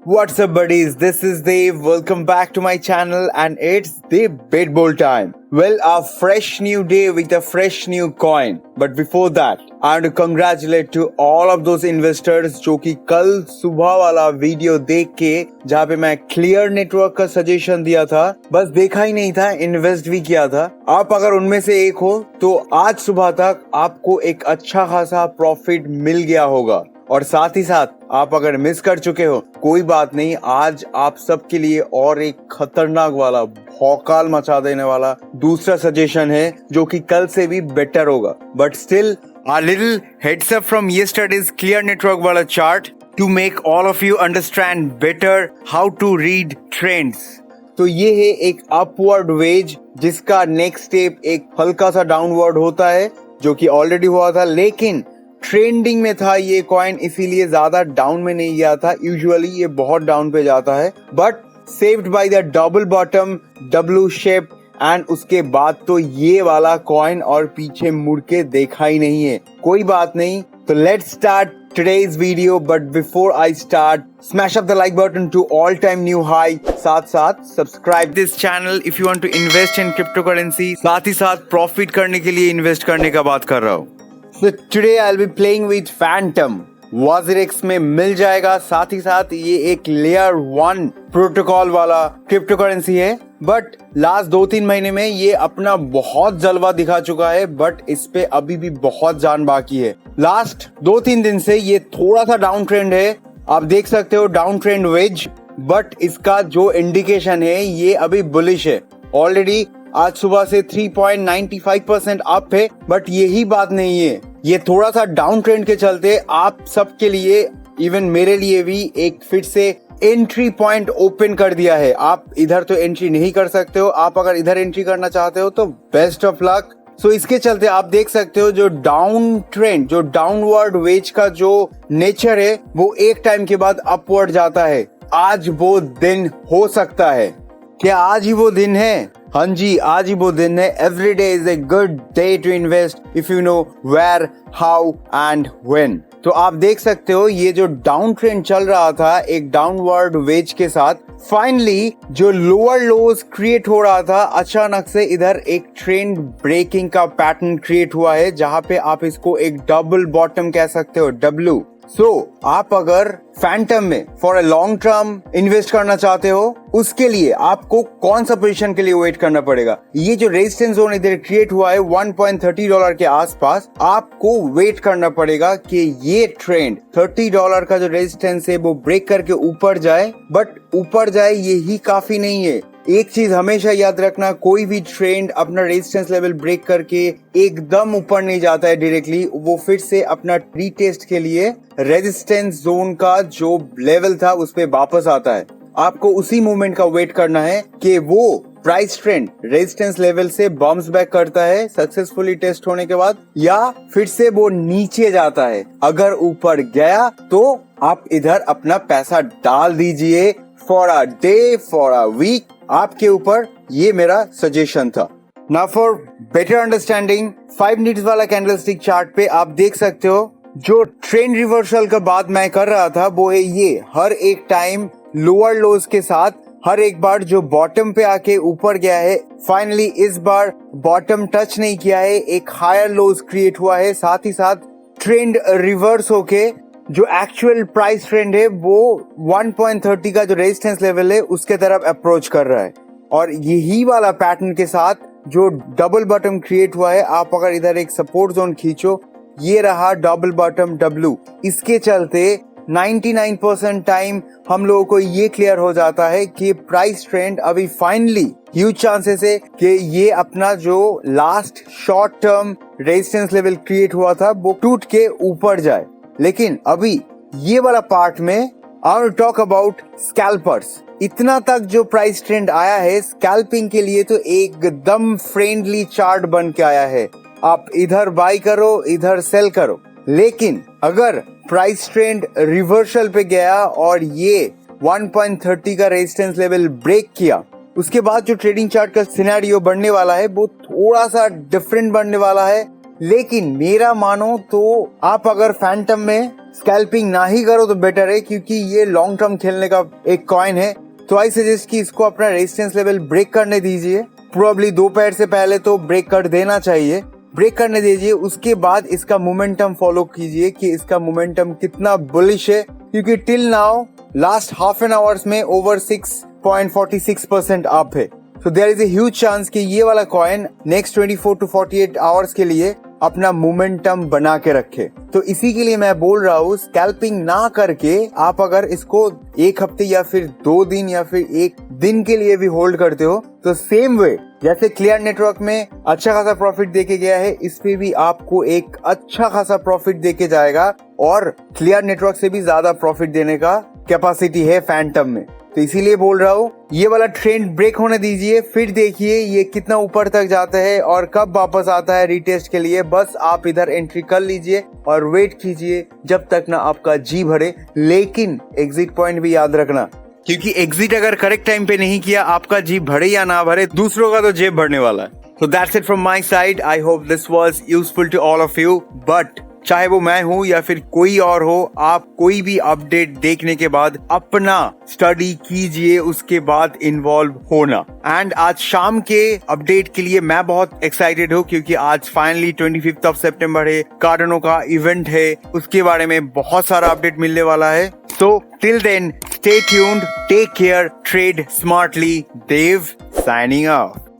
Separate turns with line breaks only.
What's up buddies, this is Dave, welcome back to my channel and it's the BitBull time. Well, a fresh new day with a fresh new coin. But before that, I want to congratulate to all of those investors जो कि कल सुबह वाला video देख के जहाँ पे मैं क्लियर नेटवर्क का सजेशन दिया था, बस देखा ही नहीं था, इन्वेस्ट भी किया था। आप अगर उनमें से एक हो तो आज सुबह तक आपको एक अच्छा खासा प्रॉफिट मिल गया होगा। और साथ ही साथ आप अगर मिस कर चुके हो कोई बात नहीं, आज आप सबके लिए और एक खतरनाक वाला भौकाल मचा देने वाला दूसरा सजेशन है जो कि कल से भी बेटर होगा। But still a little heads up from yesterday's clear network वाला chart to make all of you understand better how to read trends। तो ये है एक अपवर्ड वेज जिसका नेक्स्ट स्टेप एक हल्का सा डाउनवर्ड होता है जो कि ऑलरेडी हुआ था, लेकिन ट्रेंडिंग में था ये कॉइन, इसीलिए ज्यादा डाउन में नहीं गया था। यूजुअली ये बहुत डाउन पे जाता है but saved by the double bottom W shape and उसके बाद तो ये वाला कॉइन और पीछे मुड़ के देखा ही नहीं है। कोई बात नहीं, तो let's start today's video, but before I start, smash up the like button to all time new high। साथ साथ subscribe this channel if you want to invest in cryptocurrency। साथ ही साथ प्रॉफिट करने के लिए इन्वेस्ट करने का बात कर रहा हूँ। So today I'll be playing with Phantom। WazirX में मिल जाएगा। साथ ही साथ ये एक लेयर 1 प्रोटोकॉल वाला क्रिप्टो करेंसी है, बट लास्ट 2-3 महीने में ये अपना बहुत जलवा दिखा चुका है, बट इस पे अभी भी बहुत जान बाकी है। लास्ट 2-3 दिन से ये थोड़ा सा डाउन ट्रेंड है, आप देख सकते हो डाउन ट्रेंड वेज, बट इसका जो इंडिकेशन है ये अभी बुलिश है। ऑलरेडी आज सुबह से 3.95% अप है, बट यही बात नहीं है, ये थोड़ा सा डाउन ट्रेंड के चलते आप सबके लिए, इवन मेरे लिए भी एक फिर से एंट्री पॉइंट ओपन कर दिया है। आप इधर तो एंट्री नहीं कर सकते हो, आप अगर इधर एंट्री करना चाहते हो तो बेस्ट ऑफ लक। सो इसके चलते आप देख सकते हो जो डाउन ट्रेंड, जो डाउनवर्ड वेज का जो नेचर है वो एक टाइम के बाद अपवर्ड जाता है। आज वो दिन हो सकता है। क्या आज ही वो दिन है? हाँ जी, आज ही वो दिन है। Every day is a good day to invest if you know where, how and when. तो आप देख सकते हो ये जो डाउन ट्रेंड चल रहा था एक डाउनवर्ड वेज के साथ, फाइनली जो लोअर लोज क्रिएट हो रहा था, अचानक से इधर एक ट्रेंड ब्रेकिंग का पैटर्न क्रिएट हुआ है जहां पे आप इसको एक डबल बॉटम कह सकते हो, डब्ल्यू। आप अगर फैंटम में for a long term invest करना चाहते हो उसके लिए आपको कौन सा पोजीशन के लिए वेट करना पड़ेगा? ये जो रेजिस्टेंस जोन इधर क्रिएट हुआ है $1.30 के आसपास, आपको वेट करना पड़ेगा कि ये ट्रेंड $30 का जो रेजिस्टेंस है वो ब्रेक करके ऊपर जाए। बट ऊपर जाए यही काफी नहीं है। एक चीज हमेशा याद रखना, कोई भी ट्रेंड अपना रेजिस्टेंस लेवल ब्रेक करके एकदम ऊपर नहीं जाता है डायरेक्टली, वो फिर से अपना रीटेस्ट के लिए रेजिस्टेंस जोन का जो लेवल था उस पे वापस आता है। आपको उसी मोमेंट का वेट करना है कि वो प्राइस ट्रेंड रेजिस्टेंस लेवल से बाउंस बैक करता है सक्सेसफुली टेस्ट होने के बाद, या फिर से वो नीचे जाता है। अगर ऊपर गया तो आप इधर अपना पैसा डाल दीजिए for a day, for a week, आपके ऊपर। ये मेरा सजेशन था। Now for better understanding, 5 minutes वाला कैंडलस्टिक चार्ट पे आप देख सकते हो जो ट्रेंड रिवर्सल का बात मैं कर रहा था वो है ये, हर एक टाइम लोअर लोज के साथ हर एक बार जो बॉटम पे आके ऊपर गया है, फाइनली इस बार बॉटम टच नहीं किया है, एक हायर लोज क्रिएट हुआ है। साथ ही साथ ट्रेंड रिवर्स होके जो एक्चुअल प्राइस ट्रेंड है वो 1.30 का जो रेजिस्टेंस लेवल है उसके तरफ अप्रोच कर रहा है। और यही वाला पैटर्न के साथ जो डबल बॉटम क्रिएट हुआ है, आप अगर इधर एक सपोर्ट जोन खींचो, ये रहा डबल बॉटम डब्ल्यू। इसके चलते 99% टाइम हम लोगों को ये क्लियर हो जाता है कि प्राइस ट्रेंड अभी फाइनली ह्यूज चांसेस है कि ये अपना जो last short term resistance level create हुआ था वो टूट के ऊपर जाए। लेकिन अभी ये वाला पार्ट में I want to talk about scalpers. इतना तक जो प्राइस ट्रेंड आया है स्कैल्पिंग के लिए तो एकदम फ्रेंडली चार्ट बन के आया है। आप इधर बाय करो, इधर सेल करो, लेकिन अगर प्राइस ट्रेंड रिवर्सल पे गया और ये 1.30 का रेजिस्टेंस लेवल ब्रेक किया, उसके बाद जो ट्रेडिंग चार्ट का सिनेरियो बनने वाला है वो थोड़ा सा डिफरेंट बनने वाला है। लेकिन मेरा मानो तो आप अगर फैंटम में स्कैल्पिंग ना ही करो तो बेटर है, क्योंकि ये लॉन्ग टर्म खेलने का एक कॉइन है। तो आई सजेस्ट कि इसको अपना रेजिस्टेंस लेवल ब्रेक करने दीजिए। प्रोबेबली दोपहर से पहले तो ब्रेक कर देना चाहिए, ब्रेक करने दीजिए। उसके बाद इसका मोमेंटम फॉलो कीजिए कि इसका मोमेंटम कितना बुलिश है, क्योंकि till now last half an hours में ओवर 6.46% अप है। तो there is a huge chance कि ये वाला कॉइन नेक्स्ट 24 to 48 आवर्स के लिए अपना मोमेंटम बना के रखे। तो इसी के लिए मैं बोल रहा हूँ, स्कैल्पिंग ना करके आप अगर इसको एक हफ्ते या फिर 2 दिन या फिर 1 दिन के लिए भी होल्ड करते हो, तो सेम वे जैसे क्लियर नेटवर्क में अच्छा खासा प्रॉफिट देके गया है, इस पे भी आपको एक अच्छा खासा प्रॉफिट देके जाएगा, और क्लियर नेटवर्क से भी ज्यादा प्रॉफिट देने का कैपेसिटी है फैंटम में। तो इसीलिए बोल रहा हूँ, ये वाला ट्रेंड ब्रेक होने दीजिए, फिर देखिए ये कितना ऊपर तक जाता है और कब वापस आता है रीटेस्ट के लिए। बस आप इधर एंट्री कर लीजिए और वेट कीजिए जब तक ना आपका जी भरे। लेकिन एग्जिट पॉइंट भी याद रखना, क्योंकि एग्जिट अगर करेक्ट टाइम पे नहीं किया, आपका जी भरे या ना भरे, दूसरों का तो जेब भरने वाला है। So that's it from my side. I hope this was useful to all of you. But चाहे वो मैं हूँ या फिर कोई और हो, आप कोई भी अपडेट देखने के बाद अपना स्टडी कीजिए, उसके बाद इन्वॉल्व होना। एंड आज शाम के अपडेट के लिए मैं बहुत एक्साइटेड हूँ, क्योंकि आज फाइनली 25 सितंबर है, कार्डनो का इवेंट है, उसके बारे में बहुत सारा अपडेट मिलने वाला है। So till then, stay tuned, take care, trade smartly. Dave signing off.